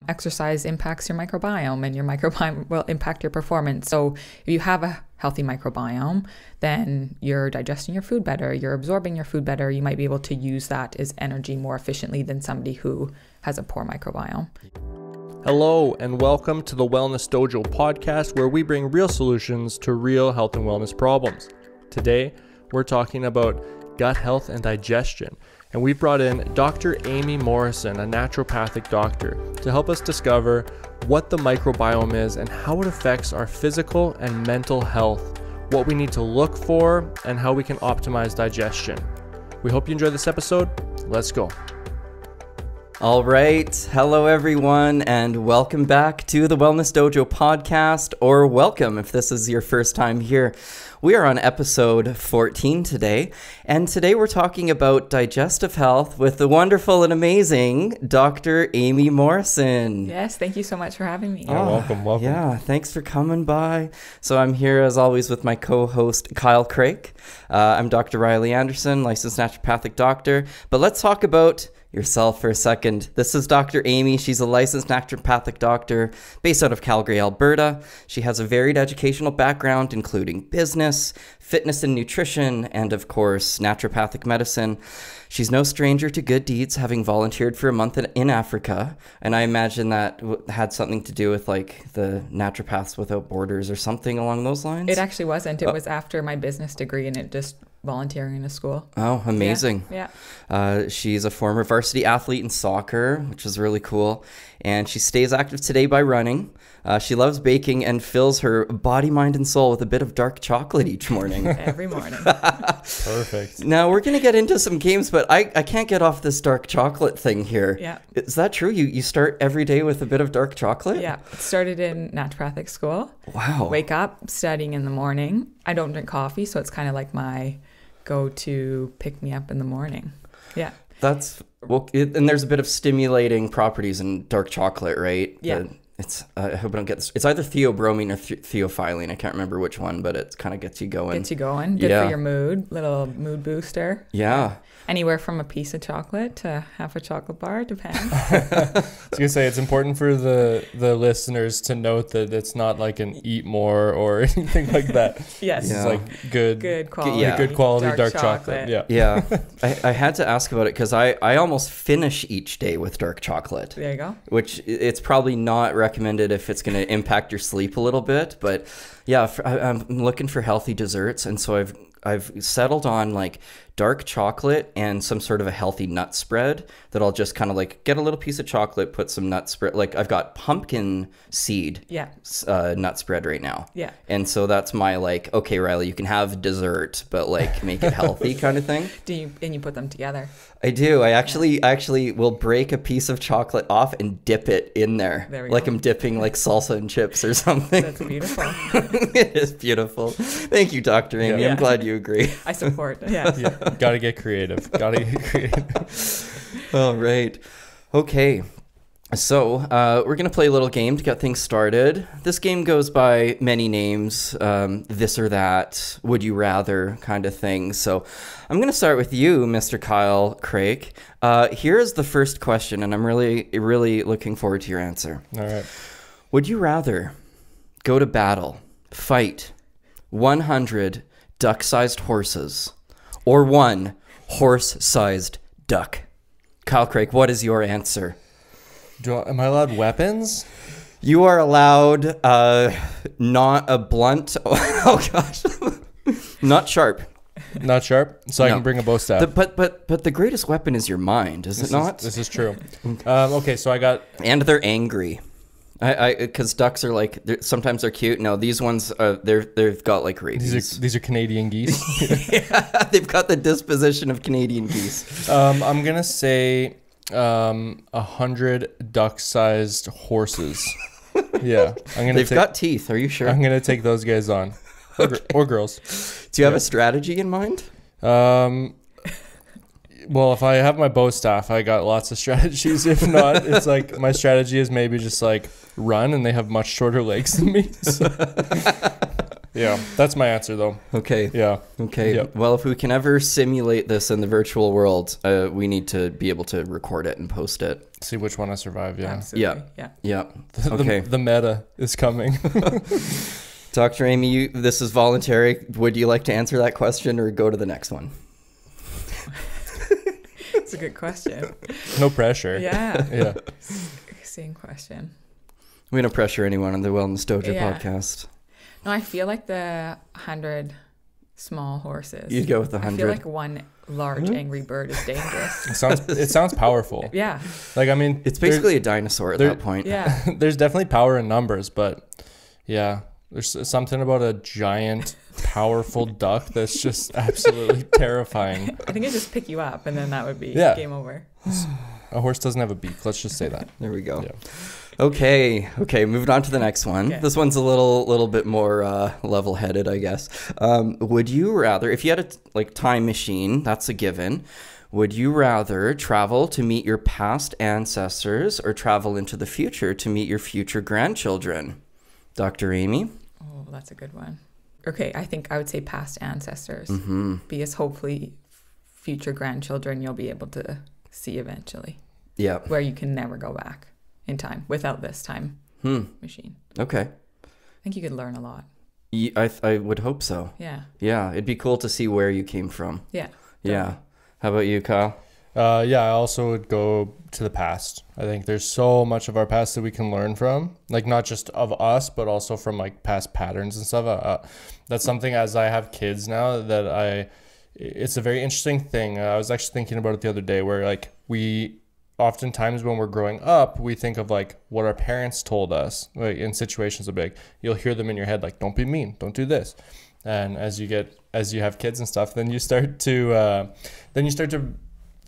Exercise impacts your microbiome, and your microbiome will impact your performance. So if you have a healthy microbiome, then you're digesting your food better, you're absorbing your food better. You might be able to use that as energy more efficiently than somebody who has a poor microbiome. Hello, and welcome to the Wellness Dojo Podcast, where we bring real solutions to real health and wellness problems. Today, we're talking about gut health and digestion. And we brought in Dr. Amy Morrison, a naturopathic doctor, to help us discover what the microbiome is and how it affects our physical and mental health, what we need to look for, and how we can optimize digestion. We hope you enjoy this episode. Let's go. All right. Hello, everyone, and welcome back to the Wellness Dojo Podcast, or welcome if this is your first time here. We are on episode 14 today, and today we're talking about digestive health with the wonderful and amazing Dr. Amy Morrison. Yes, thank you so much for having me. Welcome. Yeah, thanks for coming by. So I'm here, as always, with my co-host, Kyle Craik. I'm Dr. Riley Anderson, licensed naturopathic doctor, but let's talk about yourself for a second. This is Dr. Amy. She's a licensed naturopathic doctor based out of Calgary, Alberta. She has a varied educational background, including business, fitness and nutrition, and of course, naturopathic medicine. She's no stranger to good deeds, having volunteered for a month in Africa. And I imagine that had something to do with like the Naturopaths Without Borders or something along those lines. It actually wasn't. It was after my business degree, and it just volunteering in a school. Oh, amazing. Yeah. She's a former varsity athlete in soccer, which is really cool. And she stays active today by running. She loves baking and fills her body, mind, and soul with a bit of dark chocolate each morning. Every morning. Perfect. Now, we're going to get into some games, but I can't get off this dark chocolate thing here. Yeah. Is that true? You start every day with a bit of dark chocolate? Yeah. Started in naturopathic school. Wow. Wake up, studying in the morning. I don't drink coffee, so it's kind of like my go-to pick-me-up in the morning. Yeah. That's, well, and there's a bit of stimulating properties in dark chocolate, right? Yeah. It's, I hope I don't get this. It's either theobromine or theophylline. I can't remember which one, but it kind of gets you going. Gets you going. Good for your mood. Little mood booster. Yeah. Anywhere from a piece of chocolate to half a chocolate bar, depends. I was going to say, it's important for the listeners to note that it's not like an eat more or anything like that. Yes. It's like good quality dark chocolate. Yeah. Yeah. I had to ask about it because I almost finish each day with dark chocolate. There you go. Which it's probably not recommended if it's going to impact your sleep a little bit. But yeah, I'm looking for healthy desserts. And so I've settled on like dark chocolate and some sort of a healthy nut spread that I'll just kind of like get a little piece of chocolate, put some nut spread. Like I've got pumpkin seed nut spread right now. Yeah. And so that's my like, okay, Riley, you can have dessert, but like make it healthy kind of thing. And you put them together? I do. I actually will break a piece of chocolate off and dip it in there. There we like go. I'm dipping like salsa and chips or something. That's beautiful. It is beautiful. Thank you, Dr. Amy. Yeah. I'm glad you agree. I support. Yeah. Gotta get creative. All right. Okay. So we're going to play a little game to get things started. This game goes by many names, this or that, would you rather kind of thing. So I'm going to start with you, Mr. Kyle Craik. Here is the first question, and I'm really, really looking forward to your answer. All right. Would you rather go to battle, fight 100 duck-sized horses, or 1 horse-sized duck? Kyle Craik, what is your answer? Am I allowed weapons? You are allowed not a blunt. Oh gosh, not sharp. Not sharp, so I can bring a bow staff. But the greatest weapon is your mind, is it not? This is true. Okay, so I got. And they're angry. Because ducks are like sometimes they're cute. No, these ones they've got like rabies. These are Canadian geese. Yeah, they've got the disposition of Canadian geese. I'm gonna say 100 duck-sized horses. Yeah, They've got teeth. Are you sure? I'm gonna take those guys on, or girls. Do you have a strategy in mind? Well, if I have my bow staff, I got lots of strategies. If not, it's like my strategy is maybe just like run, and they have much shorter legs than me. So. Yeah, that's my answer though. Okay. Yeah. Okay. Yep. Well, if we can ever simulate this in the virtual world, we need to be able to record it and post it. See which one I survive. Yeah. Absolutely. Yeah. Yeah. Okay. The meta is coming. Dr. Amy, this is voluntary. Would you like to answer that question or go to the next one? It's a good question. No pressure. Yeah. Yeah. Same question. We don't pressure anyone on the Wellness Dojo Yeah. podcast. No, I feel like the 100 small horses. You'd go with the I 100. feel like one large angry bird is dangerous. It sounds powerful. Yeah. Like, I mean, It's basically a dinosaur at that point. Yeah. there's definitely power in numbers, but yeah, there's something about a giant, powerful duck that's just absolutely terrifying. I think it'd just pick you up and then that would be Yeah. game over. A horse doesn't have a beak. Let's just say that. There we go. Yeah. Okay, moving on to the next one. Okay. This one's a little bit more level-headed, I guess. Would you rather, if you had a time machine, that's a given, would you rather travel to meet your past ancestors or travel into the future to meet your future grandchildren? Dr. Amy? Oh, that's a good one. Okay, I think I would say past ancestors because hopefully future grandchildren you'll be able to see eventually Yeah. where you can never go back in time without this time machine. Okay. I think you could learn a lot. I would hope so. Yeah. Yeah, it'd be cool to see where you came from. Yeah. Yeah. How about you, Kyle? Yeah, I also would go to the past. I think there's so much of our past that we can learn from, like not just of us, but also from like past patterns and stuff. That's something as I have kids now that it's a very interesting thing. I was actually thinking about it the other day where like we oftentimes when we're growing up, we think of like what our parents told us like in situations of big, you'll hear them in your head, like, don't be mean, don't do this. And as you have kids and stuff, then you start to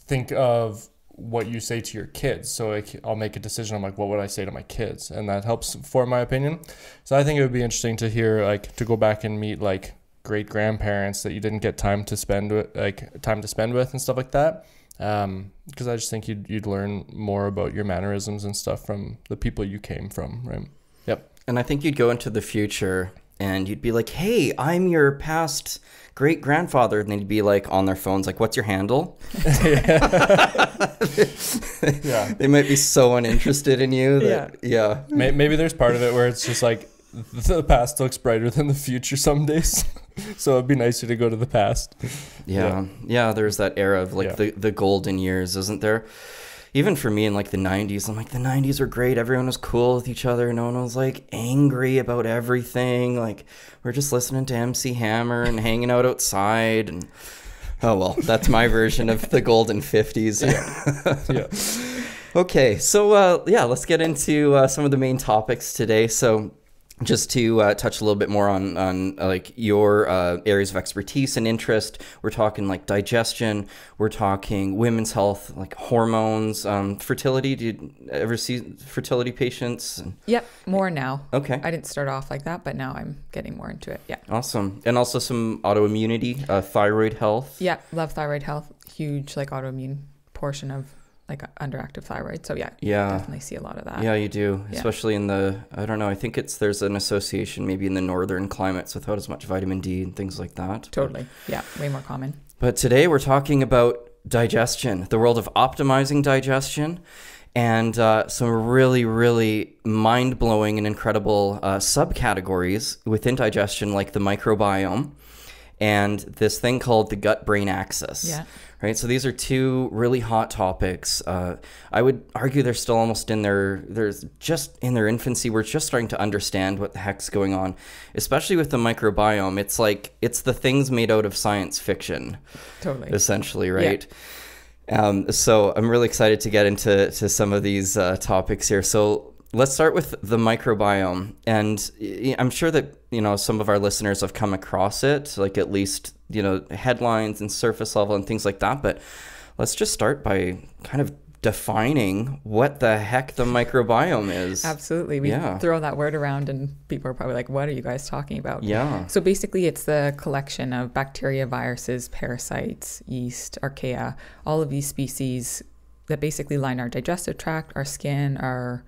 think of what you say to your kids. So like, I'll make a decision. I'm like, what would I say to my kids? And that helps form my opinion. So I think it would be interesting to hear, like, to go back and meet like great grandparents that you didn't get time to spend with and stuff like that. Because I just think you'd learn more about your mannerisms and stuff from the people you came from, right? Yep. And I think you'd go into the future and you'd be like, hey, I'm your past great grandfather. And they'd be like on their phones, like, what's your handle? Yeah. They might be so uninterested in you. Yeah. Maybe there's part of it where it's just like the past looks brighter than the future some days. So it'd be nicer to go to the past. Yeah. There's that era of like the golden years, isn't there? Even for me in like the 90s, I'm like, the 90s were great. Everyone was cool with each other. No one was like angry about everything. Like we're just listening to MC Hammer and hanging out outside. And oh, well, that's my version of the golden 50s. Yeah. Okay. So, let's get into some of the main topics today. So just to touch a little bit more on like your areas of expertise and interest, we're talking like digestion, we're talking women's health, like hormones, fertility. Do you ever see fertility patients? Yep, more now. Okay. I didn't start off like that, but now I'm getting more into it. Yeah. Awesome. And also some autoimmunity, thyroid health. Yeah, love thyroid health. Huge like autoimmune portion of like underactive thyroid. So yeah, definitely see a lot of that. Yeah, you do. Yeah. Especially in I don't know, I think there's an association maybe in the northern climates without as much vitamin D and things like that. Totally. Yeah, way more common. But today we're talking about digestion, the world of optimizing digestion, and some really, really mind-blowing and incredible subcategories within digestion, like the microbiome and this thing called the gut-brain axis. Yeah. Right, so these are two really hot topics. I would argue they're still almost they're just in their infancy. We're just starting to understand what the heck's going on, especially with the microbiome. It's like, it's the things made out of science fiction. Totally. Essentially, right? Yeah. So I'm really excited to get into some of these topics here. So let's start with the microbiome. And I'm sure that, some of our listeners have come across it, like at least, headlines and surface level and things like that. But let's just start by kind of defining what the heck the microbiome is. Absolutely. We throw that word around and people are probably like, what are you guys talking about? Yeah. So basically it's the collection of bacteria, viruses, parasites, yeast, archaea, all of these species that basically line our digestive tract, our skin, our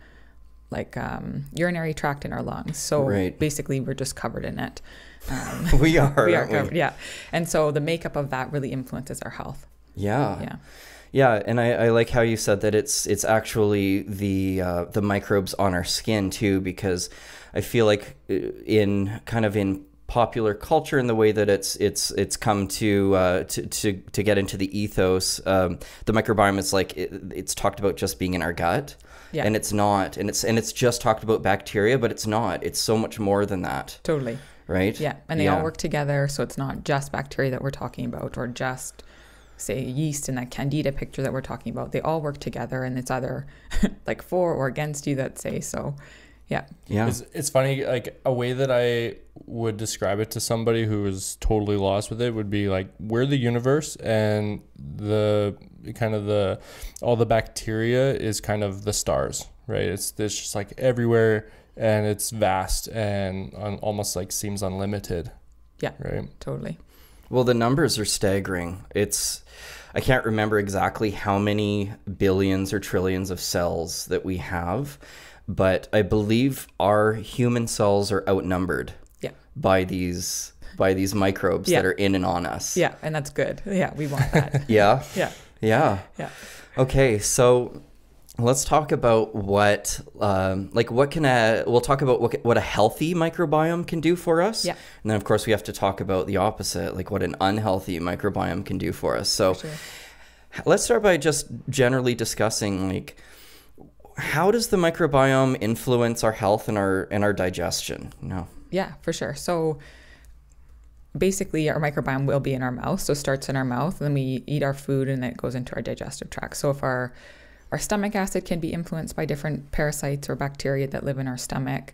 urinary tract in our lungs. So basically we're just covered in it. We are covered, yeah. And so the makeup of that really influences our health. Yeah. And I like how you said that it's actually the microbes on our skin too, because I feel like in popular culture, in the way that it's come to get into the ethos, the microbiome is like it's talked about just being in our gut. Yeah. And it's not, and it's just talked about bacteria, but it's not. It's so much more than that. Totally. Right? Yeah. And they all work together, so it's not just bacteria that we're talking about, or just, say, yeast in that candida picture that we're talking about. They all work together, and it's either like for or against you, that say. So yeah. It's funny, like a way that I would describe it to somebody who is totally lost with it would be like, we're the universe, and all the bacteria is kind of the stars, right? It's just like everywhere, and it's vast and almost like seems unlimited. Yeah. Right. Totally. Well, the numbers are staggering. I can't remember exactly how many billions or trillions of cells that we have, but I believe our human cells are outnumbered by these microbes that are in and on us. Yeah, and that's good. Yeah, we want that. Yeah. Yeah. Okay, so let's talk about we'll talk about what a healthy microbiome can do for us. Yeah. And then of course we have to talk about the opposite, like what an unhealthy microbiome can do for us. So let's start by just generally discussing, like, how does the microbiome influence our health and our digestion? Yeah, for sure. So basically our microbiome will be in our mouth. So it starts in our mouth, and then we eat our food, and then it goes into our digestive tract. So if our stomach acid can be influenced by different parasites or bacteria that live in our stomach.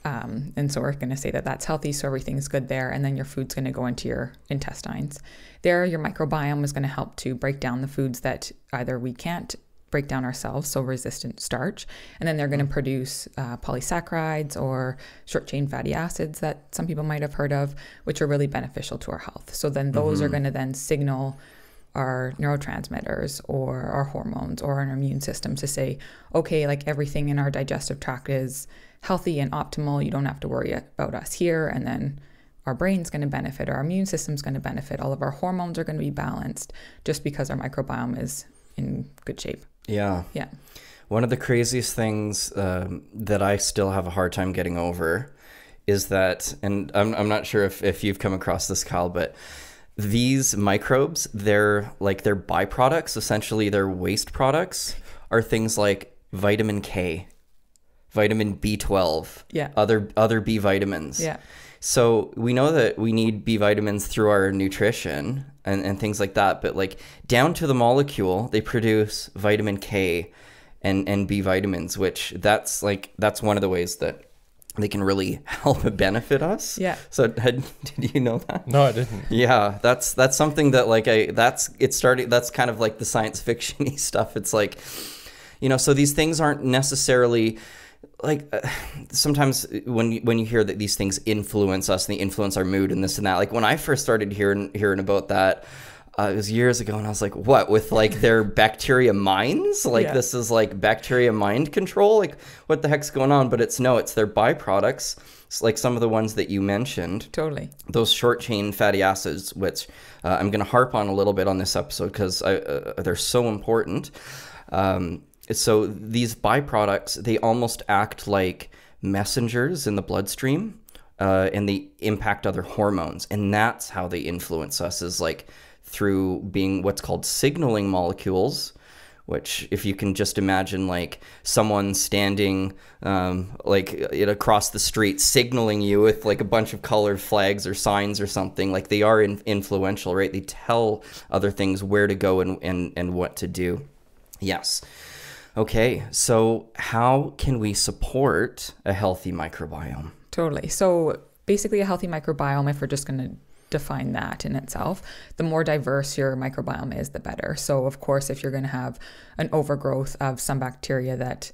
And so we're going to say that that's healthy. So everything's good there. And then your food's going to go into your intestines. There, your microbiome is going to help to break down the foods that either we can't break down ourselves, so resistant starch, and then they're going to produce polysaccharides or short-chain fatty acids that some people might have heard of, which are really beneficial to our health. So then those are going to then signal our neurotransmitters or our hormones or our immune system to say, okay, like everything in our digestive tract is healthy and optimal. You don't have to worry about us here. And then our brain's going to benefit, our immune system's going to benefit, all of our hormones are going to be balanced just because our microbiome is in good shape. Yeah. One of the craziest things that I still have a hard time getting over is that, and I'm not sure if you've come across this, Kyle, but these microbes, they're byproducts, essentially their waste products are things like vitamin K, vitamin B12, other B vitamins. Yeah. So we know that we need B vitamins through our nutrition and things like that, but like down to the molecule, they produce vitamin K and B vitamins, which that's one of the ways that they can really help benefit us. Yeah. So did you know that? No, I didn't. Yeah, that's something that that's kind of like the science fiction-y stuff. It's like, so these things aren't necessarily like sometimes when you hear that these things influence us and they influence our mood and this and that, like when I first started hearing about that, it was years ago, and I was like, what, with like their bacteria minds? Like this is like bacteria mind control? Like what the heck's going on? But it's their byproducts. It's like some of the ones that you mentioned. Totally. Those short chain fatty acids, which I'm going to harp on a little bit on this episode because they're so important. So these byproducts, they almost act like messengers in the bloodstream, and they impact other hormones. And that's how they influence us, is like through being what's called signaling molecules, which if you can just imagine like someone standing across the street signaling you with like a bunch of colored flags or signs or something, like they are influential, right? They tell other things where to go and what to do. Yes. Okay, so how can we support a healthy microbiome? Totally. So basically a healthy microbiome, if we're just going to define that in itself, the more diverse your microbiome is, the better. So of course, if you're going to have an overgrowth of some bacteria that,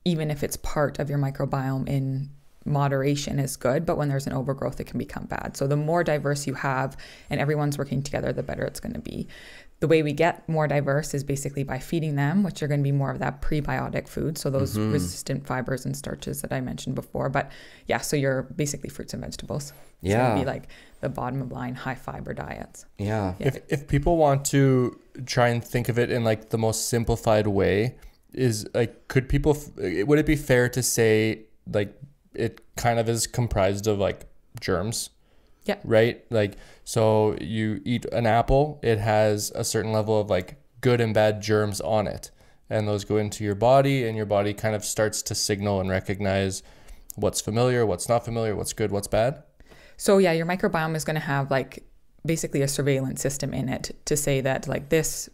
even if it's part of your microbiome in moderation, is good, but when there's an overgrowth, it can become bad. So the more diverse you have and everyone's working together, the better it's going to be. the way we get more diverse is basically by feeding them, which are going to be more of that prebiotic food. So those resistant fibers and starches that I mentioned before. But yeah, so you're basically fruits and vegetables. It's going to be like the bottom of line high fiber diets. Yeah. If people want to try and think of it in like the most simplified way, is like, would it be fair to say like it kind of is comprised of like germs? Yeah. Right? Like, so you eat an apple, it has a certain level of like good and bad germs on it. And those go into your body, and your body kind of starts to signal and recognize what's familiar, what's not familiar, what's good, what's bad. So yeah, your microbiome is going to have like basically a surveillance system in it to say that like this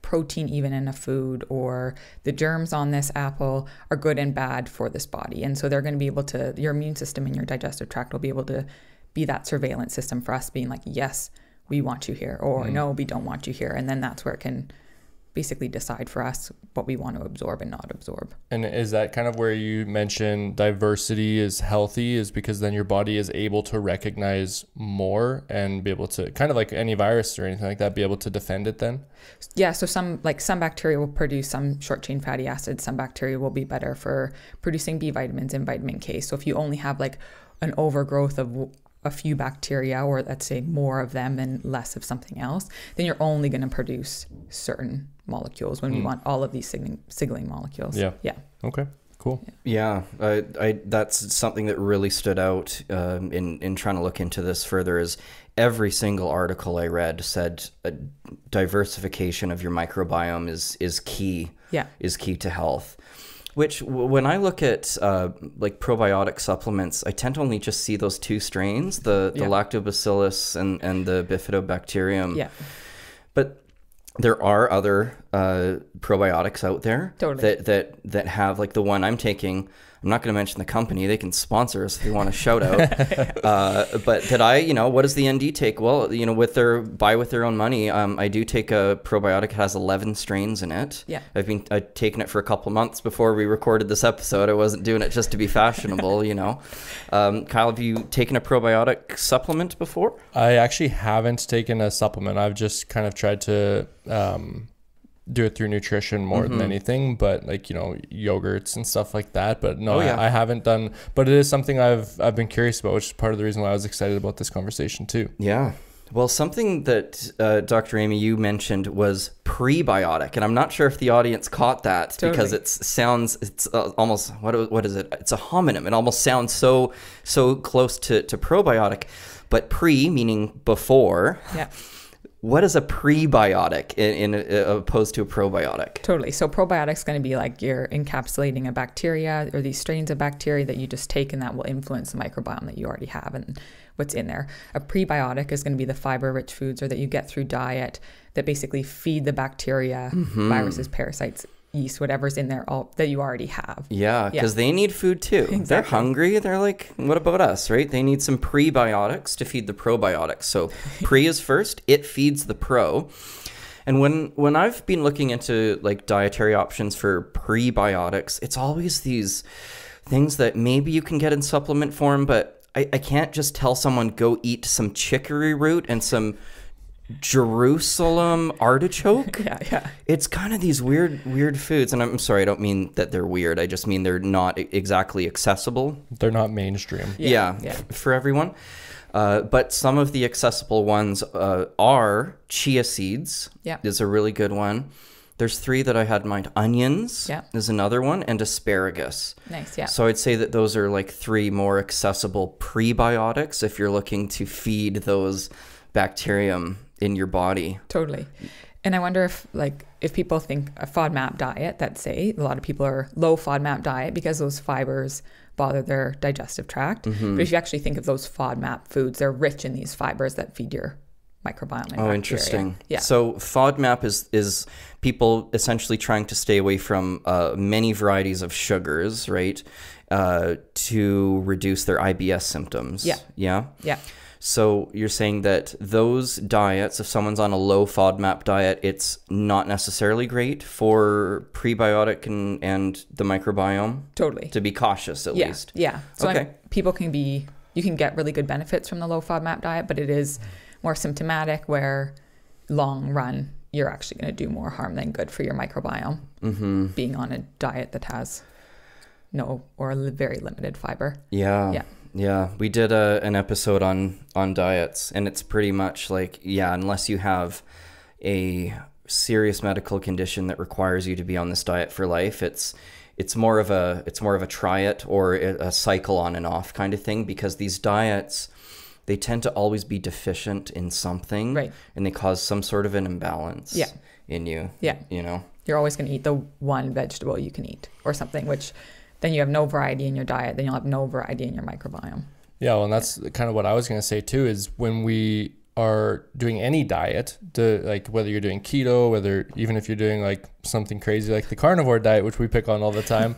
protein even in a food or the germs on this apple are good and bad for this body. And so they're going to be able to, your immune system and your digestive tract will be able to be that surveillance system for us being like, yes, we want you here, or no, we don't want you here. And then that's where it can basically decide for us what we want to absorb and not absorb. And is that kind of where you mentioned diversity is healthy, is because then your body is able to recognize more and be able to, kind of like any virus or anything like that, be able to defend it then? Yeah, so some bacteria will produce some short chain fatty acids. Some bacteria will be better for producing B vitamins and vitamin K. So if you only have like an overgrowth of a few bacteria, or let's say more of them and less of something else, then you're only going to produce certain molecules when we want all of these signaling molecules. Yeah. Okay, cool. Yeah, I that's something that really stood out in trying to look into this further. Is every single article I read said diversification of your microbiome is key. Yeah, is key to health. Which, when I look at like probiotic supplements, I tend to only just see those two strains, the lactobacillus and the bifidobacterium. Yeah. But there are other probiotics out there that have, like the one I'm taking. I'm not going to mention the company. They can sponsor us if they want a shout out. But what does the ND take? Well, with their own money, I do take a probiotic. It has 11 strains in it. Yeah. I've taken it for a couple months before we recorded this episode. I wasn't doing it just to be fashionable, Kyle, have you taken a probiotic supplement before? I actually haven't taken a supplement. I've just kind of tried to do it through nutrition more than anything, but like, yogurts and stuff like that. But no, I haven't done, but it is something I've been curious about, which is part of the reason why I was excited about this conversation too. Yeah. Well, something that Dr. Amy, you mentioned was prebiotic, and I'm not sure if the audience caught that because it's almost, what is it? It's a homonym. It almost sounds so close to probiotic, but pre meaning before. Yeah. What is a prebiotic in opposed to a probiotic? Totally. So probiotic is going to be like you're encapsulating a bacteria or these strains of bacteria that you just take, and that will influence the microbiome that you already have and what's in there. A prebiotic is going to be the fiber-rich foods or that you get through diet that basically feed the bacteria, viruses, parasites, yeast, whatever's in there that you already have. Yeah, because they need food too. Exactly. They're hungry. They're like, what about us, right? They need some prebiotics to feed the probiotics. So pre is first. It feeds the pro. And when I've been looking into like dietary options for prebiotics, it's always these things that maybe you can get in supplement form, but I can't just tell someone go eat some chicory root and some Jerusalem artichoke. Yeah. It's kind of these weird foods, and I'm sorry, I don't mean that they're weird. I just mean they're not exactly accessible. They're not mainstream. Yeah. For everyone. But some of the accessible ones are chia seeds. Yeah, is a really good one. There's 3 that I had in mind. Onions is another one, and asparagus. Nice, yeah. So I'd say that those are like 3 more accessible prebiotics if you're looking to feed those bacterium in your body. Totally. And I wonder if people think a Fodmap diet, that say a lot of people are low Fodmap diet because those fibers bother their digestive tract. But if you actually think of those Fodmap foods, they're rich in these fibers that feed your microbiome and bacteria. Interesting. Yeah. So Fodmap is people essentially trying to stay away from many varieties of sugars, right? To reduce their IBS symptoms. Yeah. Yeah? Yeah. So you're saying that those diets, if someone's on a low FODMAP diet, it's not necessarily great for prebiotic and the microbiome? Totally. To be cautious, at least. Yeah. So you can get really good benefits from the low FODMAP diet, but it is more symptomatic where long run, you're actually going to do more harm than good for your microbiome being on a diet that has no or very limited fiber. Yeah, we did an episode on diets, and it's pretty much like, unless you have a serious medical condition that requires you to be on this diet for life, it's more of a try it or a cycle on and off kind of thing, because these diets, they tend to always be deficient in something, right? And they cause some sort of an imbalance in you. Yeah, you're always going to eat the one vegetable you can eat or something, which then you have no variety in your diet, then you'll have no variety in your microbiome. Yeah, well, and that's kind of what I was going to say too, is when we are doing any diet, like whether you're doing keto, whether even if you're doing like something crazy like the carnivore diet, which we pick on all the time,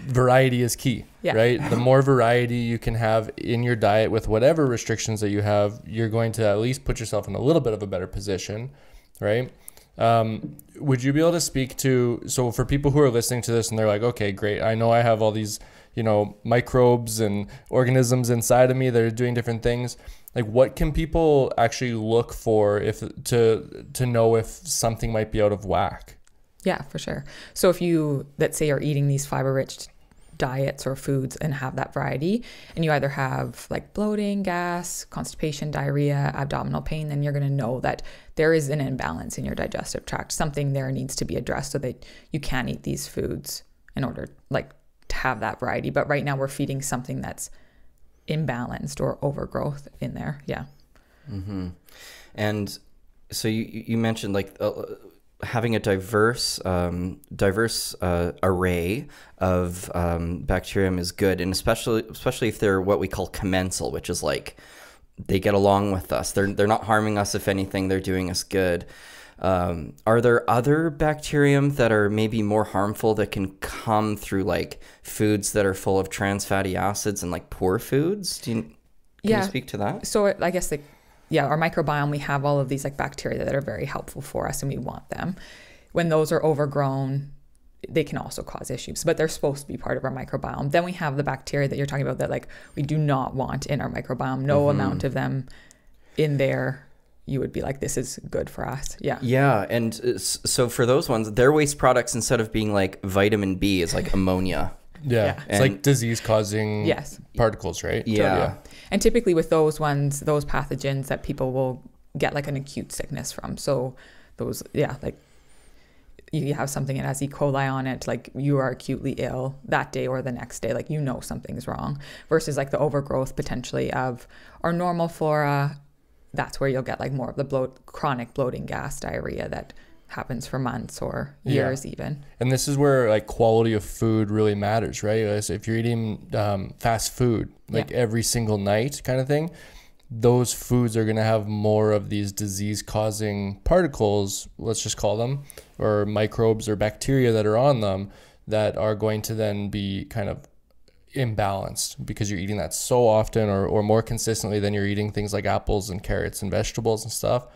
variety is key, right? The more variety you can have in your diet with whatever restrictions that you have, you're going to at least put yourself in a little bit of a better position, right? Would you be able to speak to, so for people who are listening to this and they're like, okay, great, I know I have all these, microbes and organisms inside of me that are doing different things. Like, what can people actually look for to know if something might be out of whack? Yeah, for sure. So if you, let's say, are eating these fiber-rich diets or foods and have that variety, and you either have like bloating, gas, constipation, diarrhea, abdominal pain, then you're going to know that there is an imbalance in your digestive tract. Something there needs to be addressed so that you can eat these foods in order to have that variety. But right now we're feeding something that's imbalanced or overgrowth in there. Yeah. And so you mentioned having a diverse array of bacterium is good, and especially if they're what we call commensal, which is like they get along with us. They're not harming us. If anything, they're doing us good. Are there other bacterium that are maybe more harmful that can come through like foods that are full of trans fatty acids and like poor foods? Can you speak to that? So I guess our microbiome, we have all of these like bacteria that are very helpful for us and we want them. When those are overgrown, they can also cause issues, but they're supposed to be part of our microbiome. Then we have the bacteria that you're talking about that like we do not want in our microbiome. No amount of them in there, you would be like, this is good for us. Yeah. And so for those ones, their waste products, instead of being like vitamin B, is like ammonia. It's like disease causing particles, right? Yeah. And typically with those ones, those pathogens that people will get like an acute sickness from. So those, like you have something that has E. coli on it, like you are acutely ill that day or the next day, like something's wrong, versus like the overgrowth potentially of our normal flora. That's where you'll get like more of the chronic bloating, gas, diarrhea that happens for months or years even. And this is where like quality of food really matters, right? So if you're eating fast food like every single night kind of thing, those foods are going to have more of these disease causing particles, let's just call them, or microbes or bacteria that are on them that are going to then be kind of imbalanced because you're eating that so often or more consistently than you're eating things like apples and carrots and vegetables and stuff.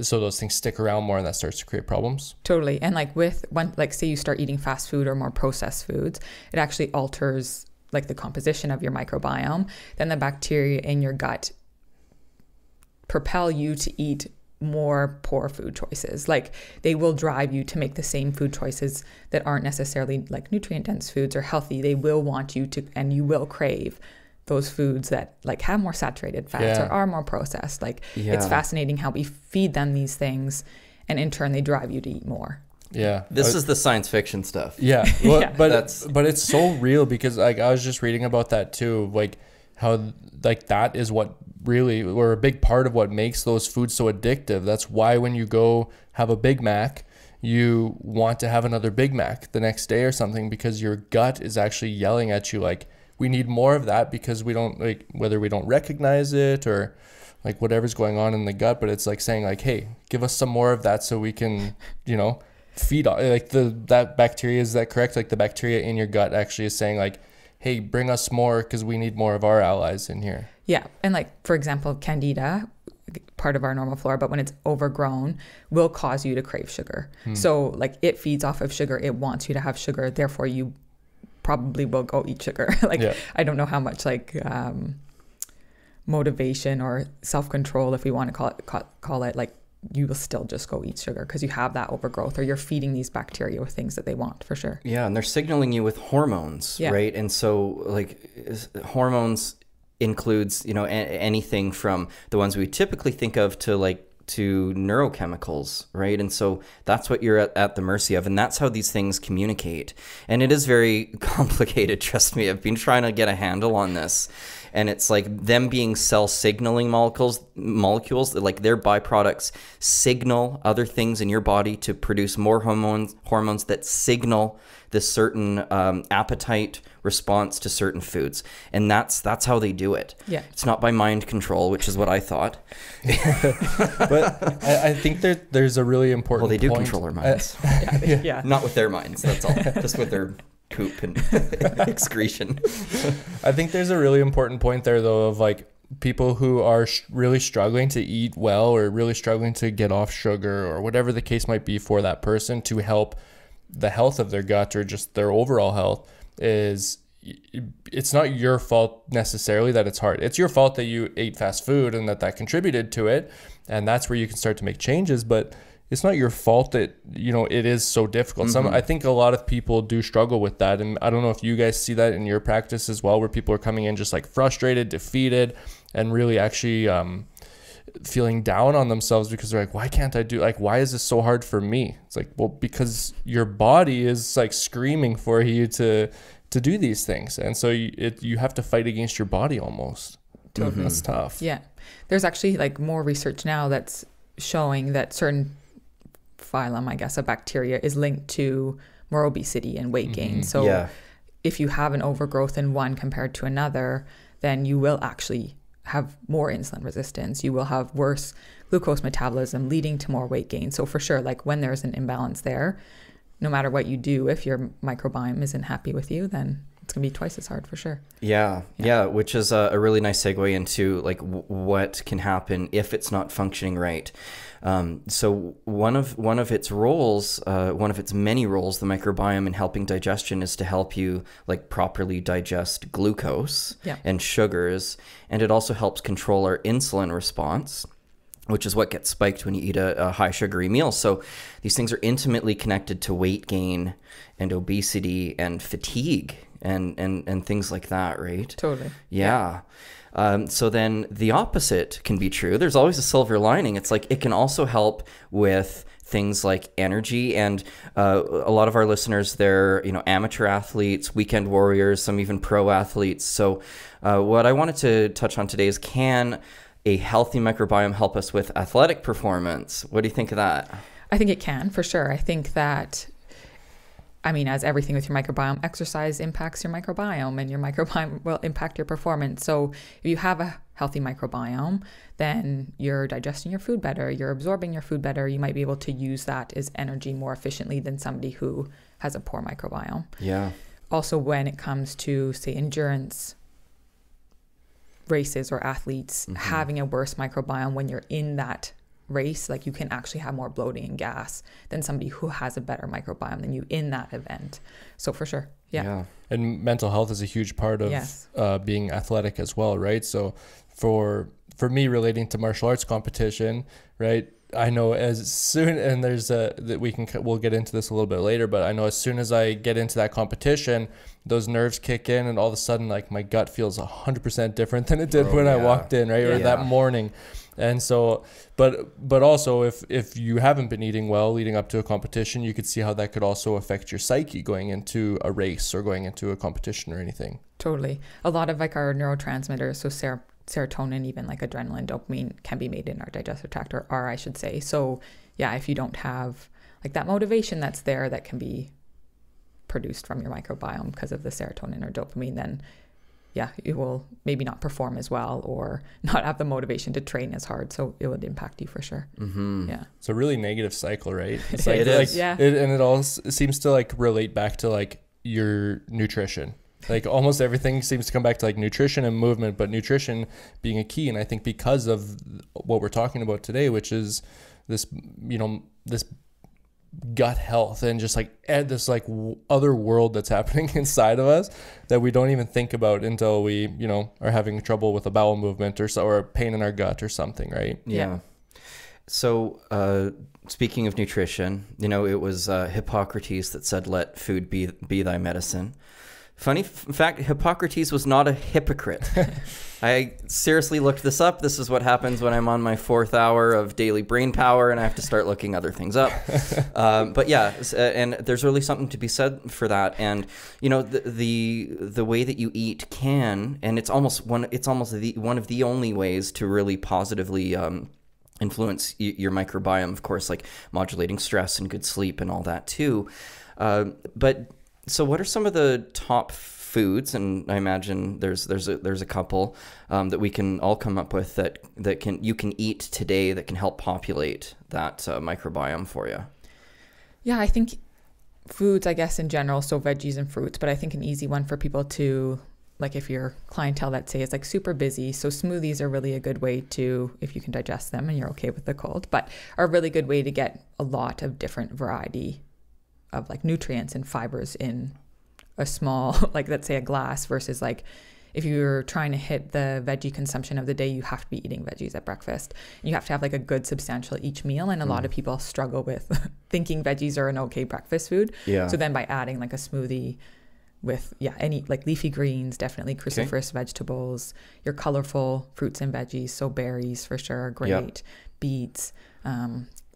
So those things stick around more and that starts to create problems. Totally. And like say you start eating fast food or more processed foods, it actually alters like the composition of your microbiome. Then the bacteria in your gut propel you to eat more poor food choices. Like they will drive you to make the same food choices that aren't necessarily like nutrient dense foods or healthy. They will want you to, and you will crave those foods that like have more saturated fats or are more processed. Like it's fascinating how we feed them these things and in turn they drive you to eat more. Yeah. This is the science fiction stuff. Yeah. Well, but it's so real because like I was just reading about that too, like how like that is what really, or a big part of what makes those foods so addictive. That's why when you go have a Big Mac, you want to have another Big Mac the next day or something because your gut is actually yelling at you like, we need more of that because we don't like, whether we don't recognize it or like whatever's going on in the gut, but it's like saying like, hey, give us some more of that so we can, feed like that bacteria. Is that correct? Like the bacteria in your gut actually is saying like, hey, bring us more because we need more of our allies in here. Yeah. And like, for example, Candida, part of our normal flora, but when it's overgrown, will cause you to crave sugar. So like it feeds off of sugar. It wants you to have sugar. Therefore, you probably will go eat sugar. I don't know how much like motivation or self-control, if we want to call it like you will still just go eat sugar because you have that overgrowth, or you're feeding these bacteria with things that they want, for sure. Yeah, and they're signaling you with hormones, right? And so like hormones includes, anything from the ones we typically think of to neurochemicals, right? And so that's what you're at the mercy of, and that's how these things communicate. And it is very complicated, trust me. I've been trying to get a handle on this, and it's like them being cell signaling molecules, like their byproducts signal other things in your body to produce more hormones that signal this certain appetite response to certain foods. And that's how they do it. Yeah. It's not by mind control, which is what I thought. But I think there's a really important Well, they do point. control our minds. Yeah. Not with their minds, that's all. Just with their poop and excretion. I think there's a really important point there, though, of like people who are really struggling to eat well, or really struggling to get off sugar, or whatever the case might be for that person, to help the health of their gut or just their overall health. It's not your fault necessarily that it's hard. It's your fault that you ate fast food and that contributed to it, and that's where you can start to make changes. But it's not your fault that it is so difficult. I think a lot of people do struggle with that, and I don't know if you guys see that in your practice as well, where people are coming in just like frustrated, defeated, and really actually feeling down on themselves because they're like, why can't I do, like, why is this so hard for me? It's like, well, because your body is like screaming for you to do these things, and so you have to fight against your body almost. Totally. That's tough. Yeah, there's actually like more research now that's showing that certain phylum, I guess, of bacteria is linked to more obesity and weight gain. So if you have an overgrowth in one compared to another, then you will actually have more insulin resistance. You will have worse glucose metabolism, leading to more weight gain. So for sure, like when there's an imbalance there, no matter what you do, if your microbiome isn't happy with you, then it's gonna be twice as hard, for sure. Yeah, which is a really nice segue into like what can happen if it's not functioning right. So one of its roles, one of its many roles, the microbiome in helping digestion, is to help you like properly digest glucose and sugars, and it also helps control our insulin response, which is what gets spiked when you eat a high sugary meal. So these things are intimately connected to weight gain and obesity and fatigue and things like that, right? Totally. Yeah. So then the opposite can be true. There's always a silver lining. It's like it can also help with things like energy, and a lot of our listeners, they're amateur athletes, weekend warriors, some even pro athletes. So what I wanted to touch on today is, can a healthy microbiome help us with athletic performance? What do you think of that? I think it can, for sure. I think that, as everything with your microbiome, exercise impacts your microbiome, and your microbiome will impact your performance. So if you have a healthy microbiome, then you're digesting your food better, you're absorbing your food better. You might be able to use that as energy more efficiently than somebody who has a poor microbiome. Yeah. Also, when it comes to, say, endurance races or athletes, having a worse microbiome when you're in that race, like you can actually have more bloating and gas than somebody who has a better microbiome than you in that event. So for sure. Yeah. And mental health is a huge part of being athletic as well, right? So for me, relating to martial arts competition, right, I know as soon, and we'll get into this a little bit later, but I know as soon as I get into that competition, those nerves kick in, and all of a sudden, like, my gut feels 100% different than it did when I walked in, right? Or that morning. And so, but also if you haven't been eating well leading up to a competition, you could see how that could also affect your psyche going into a race or going into a competition or anything. Totally. A lot of like our neurotransmitters, so serotonin, even like adrenaline, dopamine, can be made in our digestive tract, or I should say. So yeah, if you don't have like that motivation that's there, that can be produced from your microbiome because of the serotonin or dopamine, then you will maybe not perform as well, or not have the motivation to train as hard. So it would impact you for sure. Yeah. It's a really negative cycle, right? It's it is. And it all seems to like relate back to like your nutrition. Like almost everything seems to come back to like nutrition and movement, but nutrition being a key. And I think because of what we're talking about today, which is this, this gut health and just like this like other world that's happening inside of us that we don't even think about until we are having trouble with a bowel movement or a pain in our gut or something, right? Yeah. So, speaking of nutrition, it was Hippocrates that said, "Let food be thy medicine." Funny fact, Hippocrates was not a hypocrite. I seriously looked this up. This is what happens when I'm on my 4th hour of daily brain power and I have to start looking other things up. But yeah, and there's really something to be said for that. And the way that you eat can, and it's almost one of the only ways to really positively influence your microbiome, of course, like modulating stress and good sleep and all that too. But so what are some of the top foods, and I imagine there's a couple that we can all come up with that you can eat today that can help populate that microbiome for you? Yeah, I think foods, I guess in general, so veggies and fruits, but I think an easy one for people to, like if your clientele, let's say, is like super busy, so smoothies are really a good way to, if you can digest them and you're okay with the cold, but are a really good way to get a lot of different variety of like nutrients and fibers in a small, like let's say a glass, versus like if you're trying to hit the veggie consumption of the day, you have to be eating veggies at breakfast. You have to have like a good substantial each meal. And a lot of people struggle with thinking veggies are an okay breakfast food. Yeah. So then by adding like a smoothie with, any like leafy greens, definitely cruciferous vegetables, your colorful fruits and veggies. So berries for sure are great. Yep. Beets,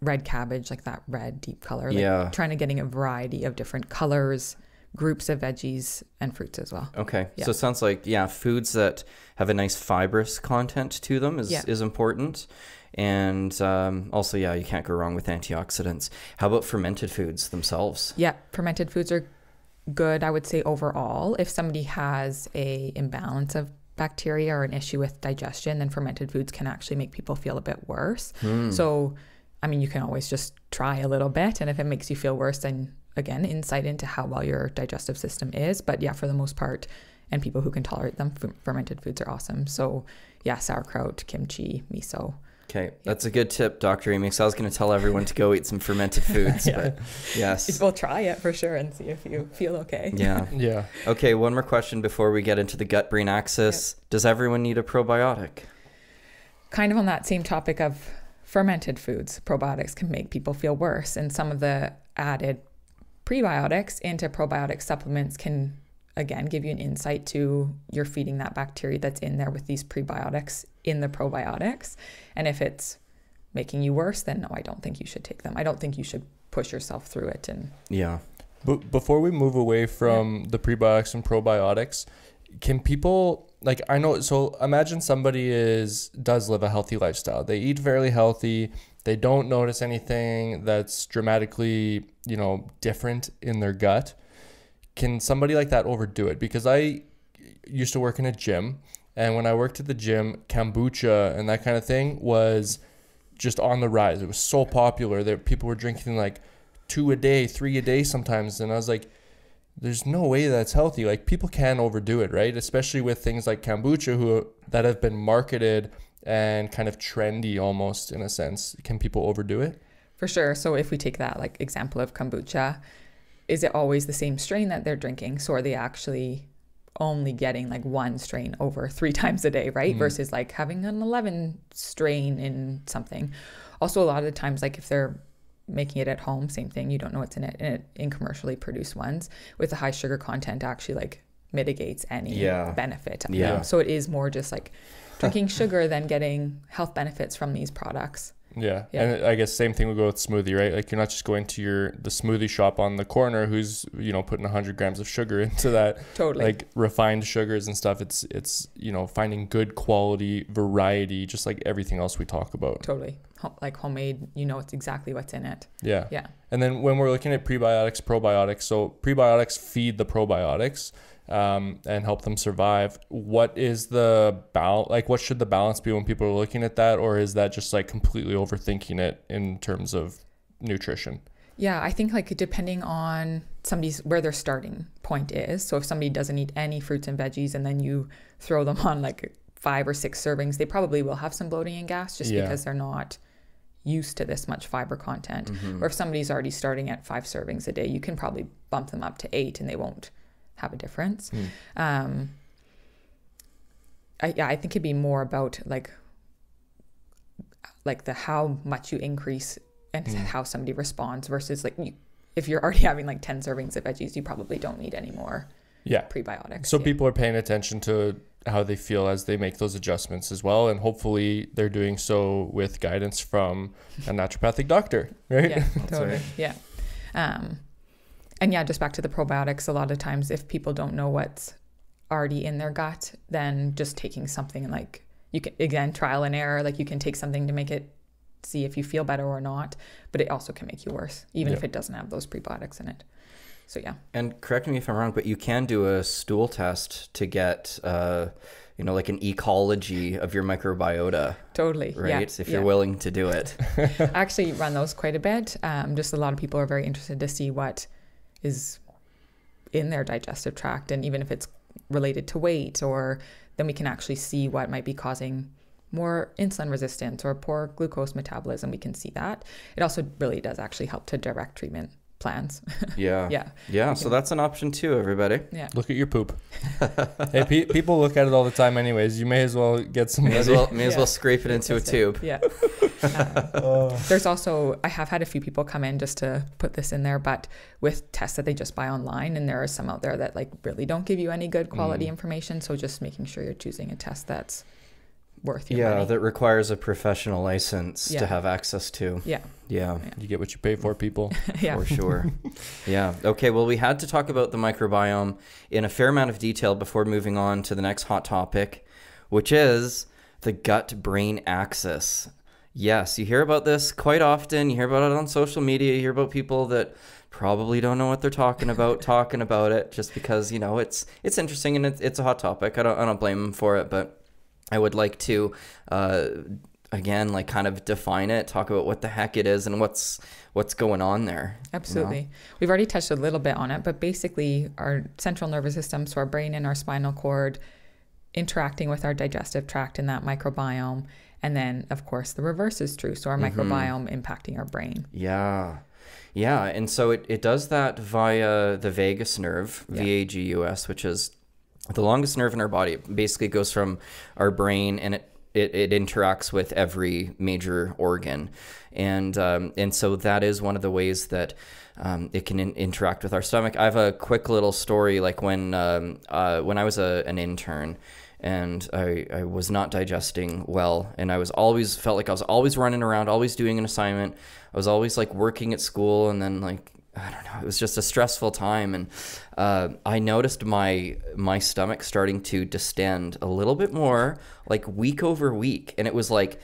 red cabbage, like that red deep color. Yeah. Trying to getting a variety of different colors, groups of veggies and fruits as well. Okay. Yeah. So it sounds like, foods that have a nice fibrous content to them is important. And also, you can't go wrong with antioxidants. How about fermented foods themselves? Yeah, fermented foods are good, I would say, overall. If somebody has a imbalance of bacteria or an issue with digestion, then fermented foods can actually make people feel a bit worse. So, I mean, you can always just try a little bit, and if it makes you feel worse, then again, insight into how well your digestive system is. But yeah, for the most part, and people who can tolerate them, fermented foods are awesome. So yeah, sauerkraut, kimchi, miso. Okay, that's a good tip, Dr. Amy. So I was going to tell everyone to go eat some fermented foods, but yes. We'll try it for sure and see if you feel okay. Yeah. Okay, one more question before we get into the gut-brain axis. Yep. Does everyone need a probiotic? Kind of on that same topic of fermented foods, probiotics can make people feel worse. And some of the added prebiotics into probiotic supplements can, again, give you an insight to you're feeding that bacteria that's in there with these prebiotics in the probiotics. And if it's making you worse, then no, I don't think you should take them. I don't think you should push yourself through it. And But before we move away from the prebiotics and probiotics, can people, like, I know, so imagine somebody does live a healthy lifestyle. They eat fairly healthy. They don't notice anything that's dramatically, different in their gut. Can somebody like that overdo it? Because I used to work in a gym, and when I worked at the gym, kombucha and that kind of thing was just on the rise. It was so popular that people were drinking like 2 a day, 3 a day sometimes. And I was like, there's no way that's healthy. Like, people can overdo it, right? Especially with things like kombucha that have been marketed and kind of trendy almost in a sense. Can people overdo it? For sure. So if we take that like example of kombucha, is it always the same strain that they're drinking? So are they actually only getting like one strain over 3 times a day, right? Versus like having an 11 strain in something. Also, a lot of the times, like if they're making it at home, same thing, you don't know what's in it. And in commercially produced ones with a high sugar content actually like mitigates any benefit. So it is more just like drinking sugar than getting health benefits from these products. Yeah. And I guess same thing would go with smoothie, right? Like, you're not just going to the smoothie shop on the corner who's, putting 100 grams of sugar into that. Totally. Like refined sugars and stuff. It's finding good quality variety, just like everything else we talk about. Totally. Like homemade, it's exactly what's in it. Yeah. And then when we're looking at prebiotics, probiotics, so prebiotics feed the probiotics and help them survive. What is the balance? Like, what should the balance be when people are looking at that? Or is that just like completely overthinking it in terms of nutrition? Yeah, I think like depending on where their starting point is. So if somebody doesn't eat any fruits and veggies and then you throw them on like 5 or 6 servings, they probably will have some bloating and gas just because they're not used to this much fiber content. Or if somebody's already starting at 5 servings a day, you can probably bump them up to 8 and they won't have a difference. I think it'd be more about like like how much you increase and how somebody responds versus like if you're already having like 10 servings of veggies, you probably don't need any more prebiotics. So people are paying attention to how they feel as they make those adjustments as well. And hopefully they're doing so with guidance from a naturopathic doctor, right? Yeah, totally. Right. Yeah. And yeah, just back to the probiotics, a lot of times if people don't know what's already in their gut, then just taking something like, you can, again, trial and error, like you can take something to make it, see if you feel better or not, but it also can make you worse, even if it doesn't have those prebiotics in it. So yeah. And correct me if I'm wrong, but you can do a stool test to get, like an ecology of your microbiota. Totally. Right? If you're willing to do it. I actually run those quite a bit. Just a lot of people are very interested to see what is in their digestive tract. And even if it's related to weight, or then we can actually see what might be causing more insulin resistance or poor glucose metabolism. We can see that. It also really does actually help to direct treatment plans. Yeah. So that's an option too, everybody. Yeah. Look at your poop. Hey, people look at it all the time anyways. You may as well get some. May as well scrape it into a tube. Yeah. There's also, I have had a few people come in, just to put this in there, but with tests that they just buy online, and there are some out there that like really don't give you any good quality information. So just making sure you're choosing a test that's worth your money. That requires a professional license to have access to. Yeah. You get what you pay for, people. For sure. Yeah. Okay, well, we had to talk about the microbiome in a fair amount of detail before moving on to the next hot topic, which is the gut-brain axis. Yes, you hear about this quite often. You hear about it on social media. You hear about people that probably don't know what they're talking about it just because, it's interesting and it's a hot topic. I don't blame them for it, but I would like to, again, like kind of define it, talk about what the heck it is and what's going on there. Absolutely. We've already touched a little bit on it, but basically our central nervous system, so our brain and our spinal cord, interacting with our digestive tract and that microbiome. And then, of course, the reverse is true. So our microbiome impacting our brain. Yeah. And so it does that via the vagus nerve, VAGUS, which is the longest nerve in our body. It basically goes from our brain, and it interacts with every major organ. And so that is one of the ways that it can interact with our stomach. I have a quick little story, like when I was an intern, and I was not digesting well, and I felt like I was always running around, always doing an assignment. I was always like working at school, and then like, I don't know, it was just a stressful time. And I noticed my stomach starting to distend a little bit more, like week over week. And it was like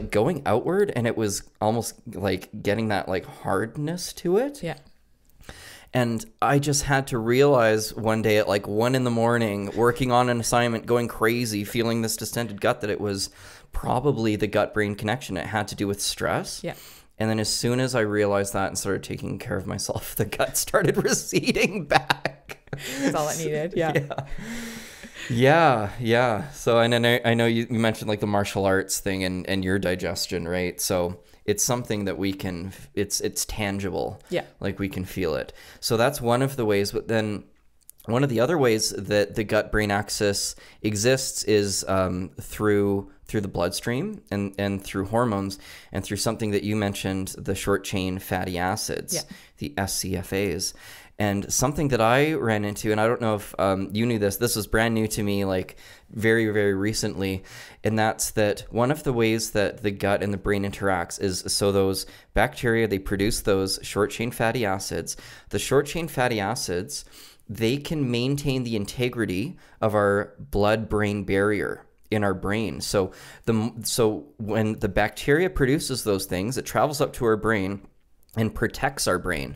going outward, and it was almost like getting that like hardness to it. Yeah. And I just had to realize one day at like 1 a.m, working on an assignment, going crazy, feeling this distended gut, that it was probably the gut-brain connection. It had to do with stress. Yeah. And then as soon as I realized that and started taking care of myself, the gut started receding back. That's all it needed. Yeah. So, and I know you mentioned like the martial arts thing and your digestion, right? So it's something that we can, it's tangible. Yeah. Like we can feel it. So that's one of the ways. But then one of the other ways that the gut-brain axis exists is through the bloodstream and through hormones and through something that you mentioned, the short-chain fatty acids, the SCFAs. And something that I ran into, and I don't know if you knew this was brand new to me, like very, very recently, and that's that one of the ways that the gut and the brain interacts is, so those bacteria, they produce those short-chain fatty acids. The short-chain fatty acids, they can maintain the integrity of our blood-brain barrier in our brain. So when the bacteria produces those things, it travels up to our brain and protects our brain.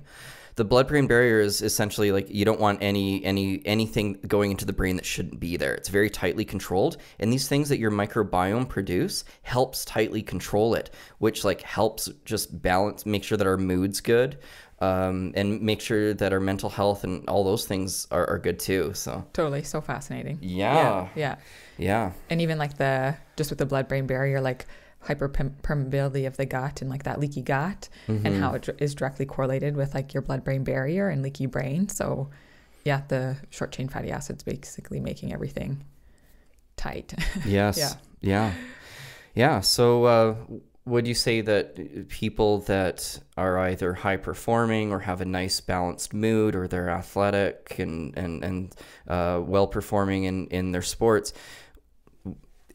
The blood-brain barrier is essentially like, you don't want anything going into the brain that shouldn't be there. It's very tightly controlled, and these things that your microbiome produce helps tightly control it, which like helps just balance, make sure that our mood's good, and make sure that our mental health and all those things are good too. So totally, so fascinating. Yeah. And even like just with the blood-brain barrier, like hyperpermeability of the gut and like that leaky gut, and how it is directly correlated with like your blood-brain barrier and leaky brain. So yeah, the short-chain fatty acids basically making everything tight. Yes. Yeah. So would you say that people that are either high performing or have a nice balanced mood, or they're athletic and well performing in their sports,